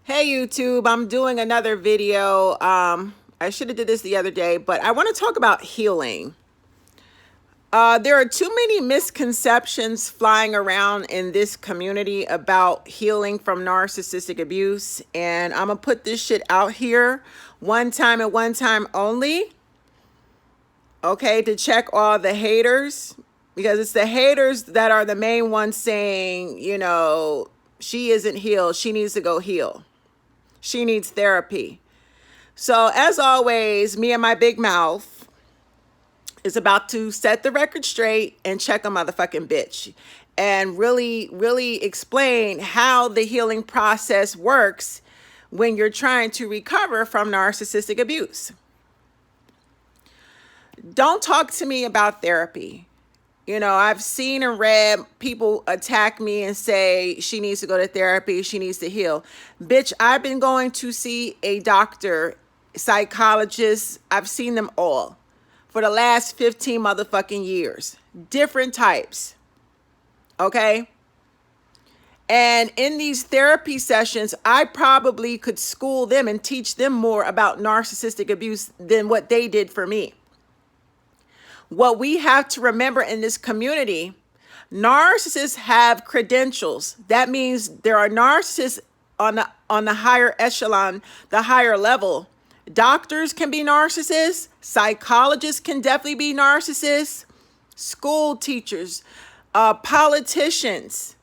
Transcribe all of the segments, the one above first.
Hey YouTube, I'm doing another video. I should have did this the other day, but I want to talk about healing. There are too many misconceptions flying around in this community about healing from narcissistic abuse, and I'm gonna put this shit out here one time and one time only, okay, to check all the haters, because it's the haters that are the main ones saying, she isn't healed, she needs to go heal. She needs therapy. So, as always, me and my big mouth is about to set the record straight and check a motherfucking bitch and really explain how the healing process works when you're trying to recover from narcissistic abuse. Don't talk to me about therapy. I've seen and read people attack me and say she needs to go to therapy, she needs to heal. Bitch, I've been going to see a doctor, psychologist, I've seen them all for the last 15 motherfucking years. Different types. Okay? And in these therapy sessions, I probably could school them and teach them more about narcissistic abuse than what they did for me. What we have to remember in this community, narcissists have credentials. That means there are narcissists on the higher echelon, the higher level. Doctors can be narcissists. Psychologists can definitely be narcissists. School teachers, politicians,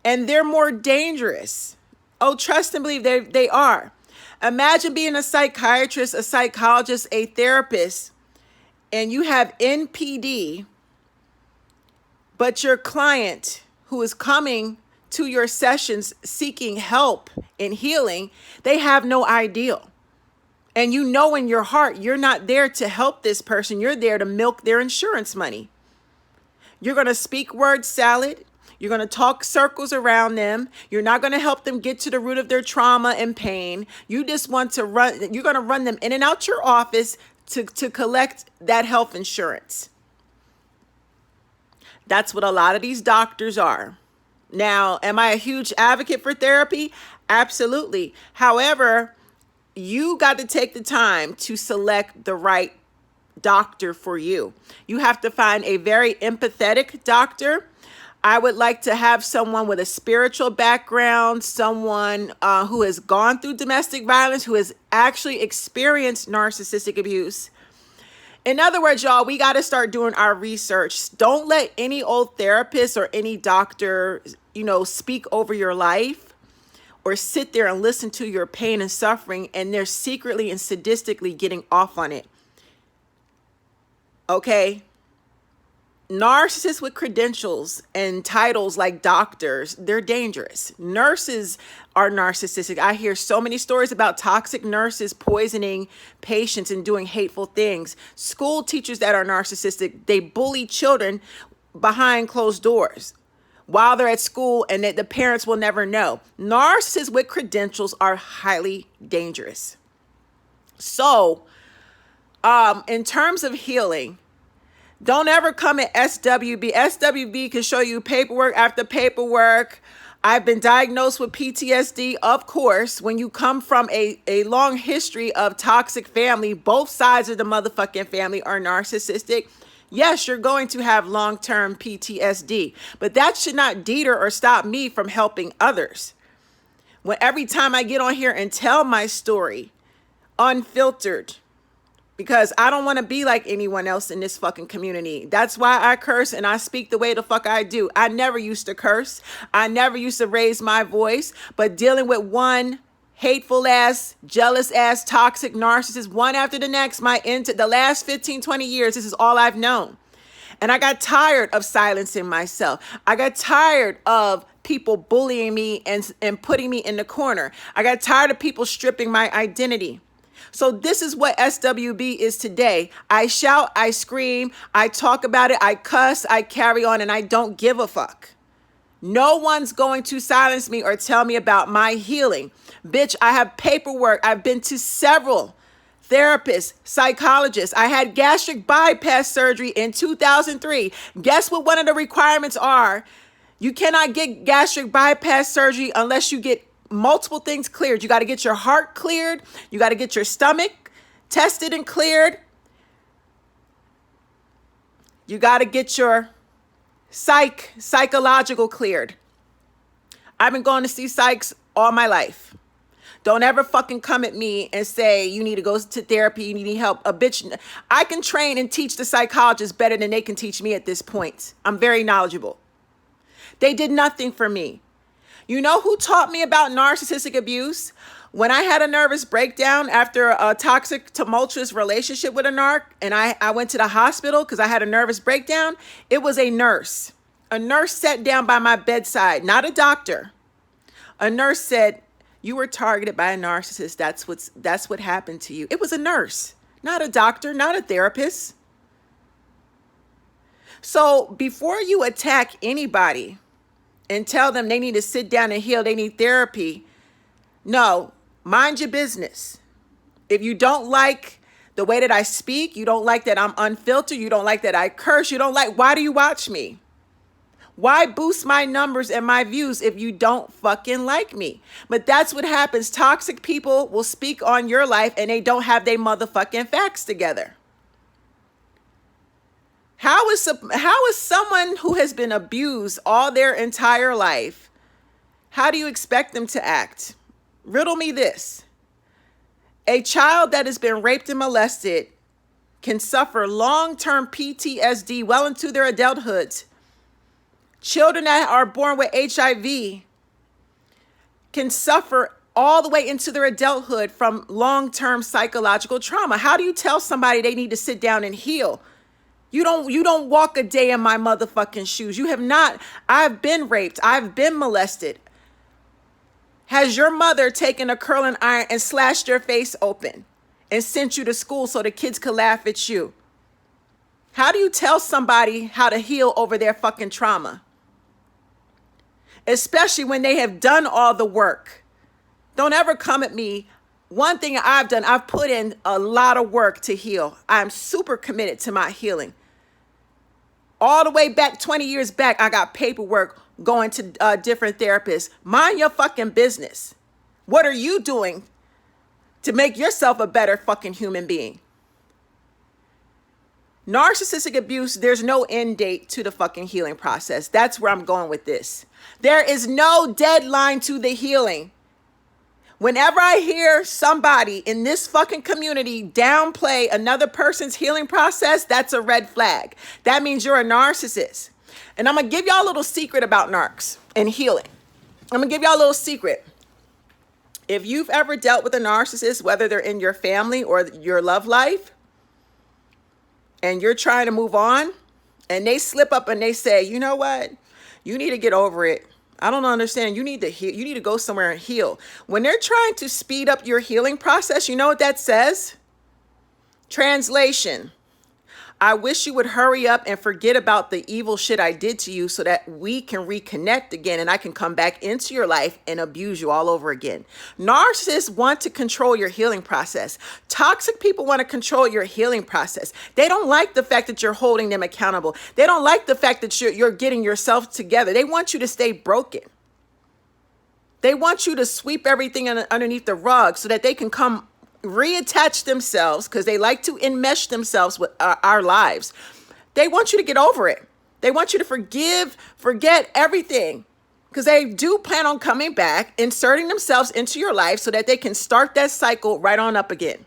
and they're more dangerous. Oh, trust and believe they are. Imagine being a psychiatrist, a psychologist, a therapist, and you have NPD, but your client who is coming to your sessions seeking help in healing, they have no ideal. And you know in your heart, you're not there to help this person. You're there to milk their insurance money. You're going to speak word salad. You're going to talk circles around them. You're not going to help them get to the root of their trauma and pain. You just want to you're going to run them in and out your office to collect that health insurance. That's what a lot of these doctors are. Now, am I a huge advocate for therapy? Absolutely. However, you got to take the time to select the right doctor for you. You have to find a very empathetic doctor. I would like to have someone with a spiritual background, someone who has gone through domestic violence, who has actually experienced narcissistic abuse. In other words, y'all, we got to start doing our research. Don't let any old therapist or any doctor, speak over your life or sit there and listen to your pain and suffering, and they're secretly and sadistically getting off on it. Okay? Narcissists with credentials and titles like doctors, they're dangerous. Nurses are narcissistic. I hear so many stories about toxic nurses poisoning patients and doing hateful things. School teachers that are narcissistic, they bully children behind closed doors while they're at school, and that the parents will never know. Narcissists with credentials are highly dangerous. So, in terms of healing, don't ever come at SWB. SWB can show you paperwork after paperwork. I've been diagnosed with PTSD, of course. When you come from a long history of toxic family, both sides of the motherfucking family are narcissistic. Yes, you're going to have long-term PTSD, but that should not deter or stop me from helping others. When every time I get on here and tell my story, unfiltered, because I don't want to be like anyone else in this fucking community. That's why I curse and I speak the way the fuck I do. I never used to curse. I never used to raise my voice. But dealing with one hateful ass, jealous ass, toxic narcissist, one after the next, the last 15, 20 years, this is all I've known. And I got tired of silencing myself. I got tired of people bullying me and putting me in the corner. I got tired of people stripping my identity. So this is what SWB is today. I shout, I scream, I talk about it, I cuss, I carry on, and I don't give a fuck. No one's going to silence me or tell me about my healing. Bitch, I have paperwork. I've been to several therapists, psychologists. I had gastric bypass surgery in 2003. Guess what one of the requirements are? You cannot get gastric bypass surgery unless you get multiple things cleared. You got to get your heart cleared. You got to get your stomach tested and cleared. You got to get your psychological cleared. I've been going to see psychs all my life. Don't ever fucking come at me and say you need to go to therapy, you need help. A bitch, I can train and teach the psychologists better than they can teach me at this point. I'm very knowledgeable. They did nothing for me. You know who taught me about narcissistic abuse? When I had a nervous breakdown after a toxic, tumultuous relationship with a narc, and I went to the hospital because I had a nervous breakdown, it was a nurse. A nurse sat down by my bedside, not a doctor. A nurse said, "You were targeted by a narcissist. That's what happened to you." It was a nurse, not a doctor, not a therapist. So before you attack anybody and tell them they need to sit down and heal, they need therapy, no, mind your business. If you don't like the way that I speak, you don't like that I'm unfiltered, you don't like that I curse, why do you watch me? Why boost my numbers and my views if you don't fucking like me? But that's what happens. Toxic people will speak on your life and they don't have their motherfucking facts together. How is someone who has been abused all their entire life, how do you expect them to act? Riddle me this. A child that has been raped and molested can suffer long-term PTSD well into their adulthood. Children that are born with HIV can suffer all the way into their adulthood from long-term psychological trauma. How do you tell somebody they need to sit down and heal? You don't walk a day in my motherfucking shoes. You have not. I've been raped. I've been molested. Has your mother taken a curling iron and slashed your face open and sent you to school so the kids could laugh at you? How do you tell somebody how to heal over their fucking trauma? Especially when they have done all the work. Don't ever come at me. One thing I've done, I've put in a lot of work to heal. I'm super committed to my healing. All the way back, 20 years back, I got paperwork going to different therapists. Mind your fucking business. What are you doing to make yourself a better fucking human being? Narcissistic abuse, there's no end date to the fucking healing process. That's where I'm going with this. There is no deadline to the healing. Whenever I hear somebody in this fucking community downplay another person's healing process, that's a red flag. That means you're a narcissist. And I'm going to give y'all a little secret about narcs and healing. I'm going to give y'all a little secret. If you've ever dealt with a narcissist, whether they're in your family or your love life, and you're trying to move on, and they slip up and they say, you know what? You need to get over it. I don't understand. You need to heal. You need to go somewhere and heal. When they're trying to speed up your healing process, you know what that says? Translation. I wish you would hurry up and forget about the evil shit I did to you so that we can reconnect again and I can come back into your life and abuse you all over again. Narcissists want to control your healing process. Toxic people want to control your healing process. They don't like the fact that you're holding them accountable. They don't like the fact that you're getting yourself together. They want you to stay broken. They want you to sweep everything underneath the rug so that they can come reattach themselves, because they like to enmesh themselves with our lives. They want you to get over it. They want you to forget everything, because they do plan on coming back, inserting themselves into your life so that they can start that cycle right on up again.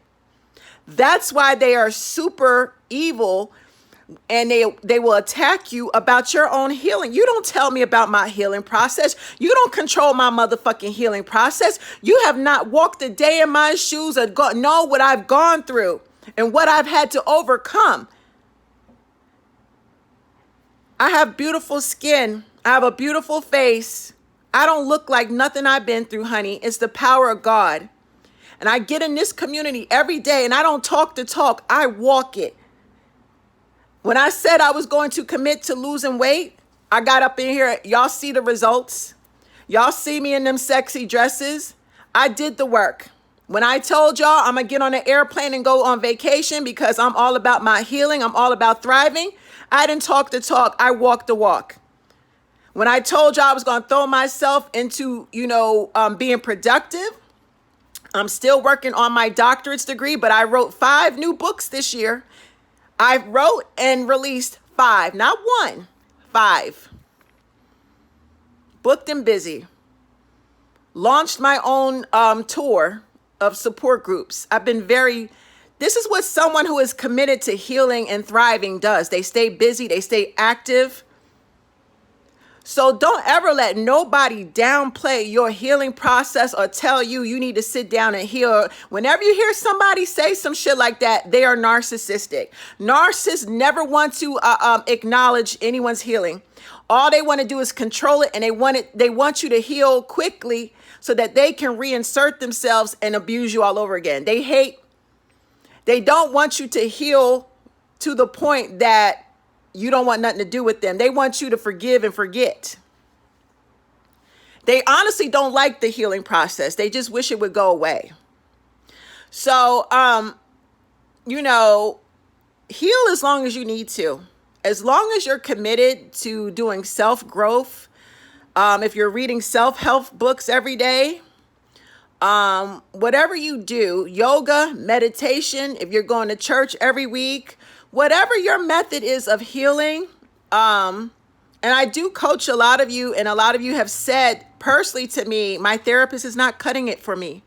That's why they are super evil, and they will attack you about your own healing. You don't tell me about my healing process. You don't control my motherfucking healing process. You have not walked a day in my shoes or know what I've gone through and what I've had to overcome. I have beautiful skin. I have a beautiful face. I don't look like nothing I've been through, honey. It's the power of God. And I get in this community every day, and I don't talk the talk. I walk it. When I said I was going to commit to losing weight, I got up in here. Y'all see the results. Y'all see me in them sexy dresses. I did the work. When I told y'all I'm going to get on an airplane and go on vacation because I'm all about my healing, I'm all about thriving, I didn't talk the talk. I walked the walk. When I told y'all I was going to throw myself into, being productive, I'm still working on my doctorate's degree, but I wrote 5 new books this year. I wrote and released 5, not 1, 5. Booked and busy. Launched my own tour of support groups. This is what someone who is committed to healing and thriving does. They stay busy, they stay active. So don't ever let nobody downplay your healing process or tell you need to sit down and heal. Whenever you hear somebody say some shit like that, they are narcissistic. Narcissists never want to acknowledge anyone's healing. All they want to do is control it, and they want you to heal quickly so that they can reinsert themselves and abuse you all over again. They don't want you to heal to the point that you don't want nothing to do with them. They want you to forgive and forget. They honestly don't like the healing process. They just wish it would go away. So, heal as long as you need to. As long as you're committed to doing self-growth, if you're reading self-help books every day, whatever you do, yoga, meditation, if you're going to church every week, whatever your method is of healing, and I do coach a lot of you, and a lot of you have said personally to me, my therapist is not cutting it for me.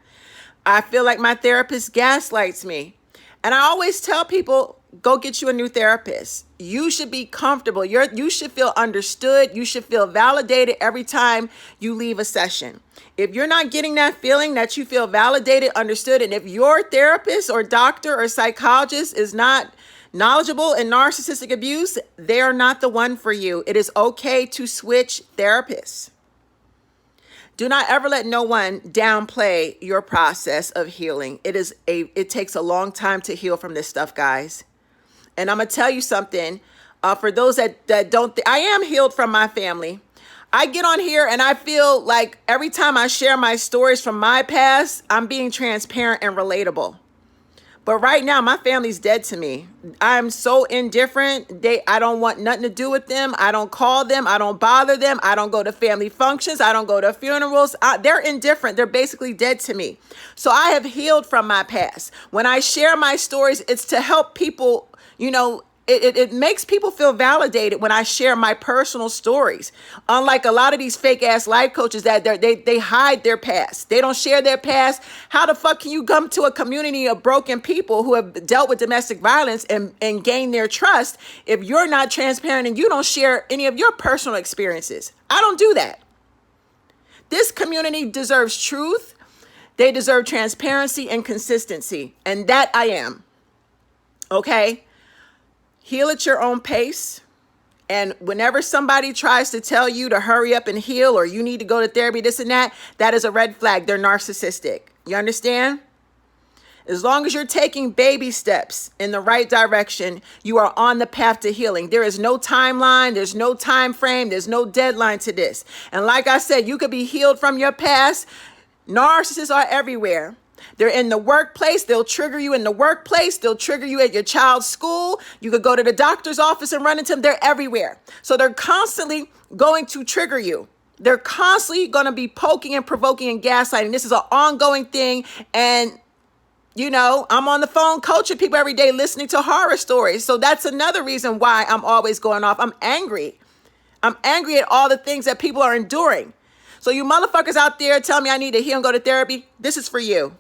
I feel like my therapist gaslights me. And I always tell people, go get you a new therapist. You should be comfortable. You should feel understood. You should feel validated every time you leave a session. If you're not getting that feeling that you feel validated, understood, and if your therapist or doctor or psychologist is not knowledgeable in narcissistic abuse, they are not the one for you. It is okay to switch therapists. Do not ever let no one downplay your process of healing. It takes a long time to heal from this stuff, guys. And I'm going to tell you something. For those that don't, I am healed from my family. I get on here and I feel like every time I share my stories from my past, I'm being transparent and relatable. But right now, my family's dead to me. I'm so indifferent. I don't want nothing to do with them. I don't call them. I don't bother them. I don't go to family functions. I don't go to funerals. They're indifferent. They're basically dead to me. So I have healed from my past. When I share my stories, it's to help people, it makes people feel validated when I share my personal stories. Unlike a lot of these fake ass life coaches that they hide their past. They don't share their past. How the fuck can you come to a community of broken people who have dealt with domestic violence and gain their trust if you're not transparent and you don't share any of your personal experiences? I don't do that. This community deserves truth. They deserve transparency and consistency. And that I am. Okay? Heal at your own pace. And whenever somebody tries to tell you to hurry up and heal or you need to go to therapy, this and that, that is a red flag. They're narcissistic. You understand? As long as you're taking baby steps in the right direction, you are on the path to healing. There is no timeline. There's no time frame. There's no deadline to this. And like I said, you could be healed from your past. Narcissists are everywhere. They're in the workplace. They'll trigger you in the workplace. They'll trigger you at your child's school. You could go to the doctor's office and run into them. They're everywhere. So they're constantly going to trigger you. They're constantly going to be poking and provoking and gaslighting. This is an ongoing thing. And, I'm on the phone coaching people every day, listening to horror stories. So that's another reason why I'm always going off. I'm angry. I'm angry at all the things that people are enduring. So you motherfuckers out there tell me I need to heal and go to therapy. This is for you.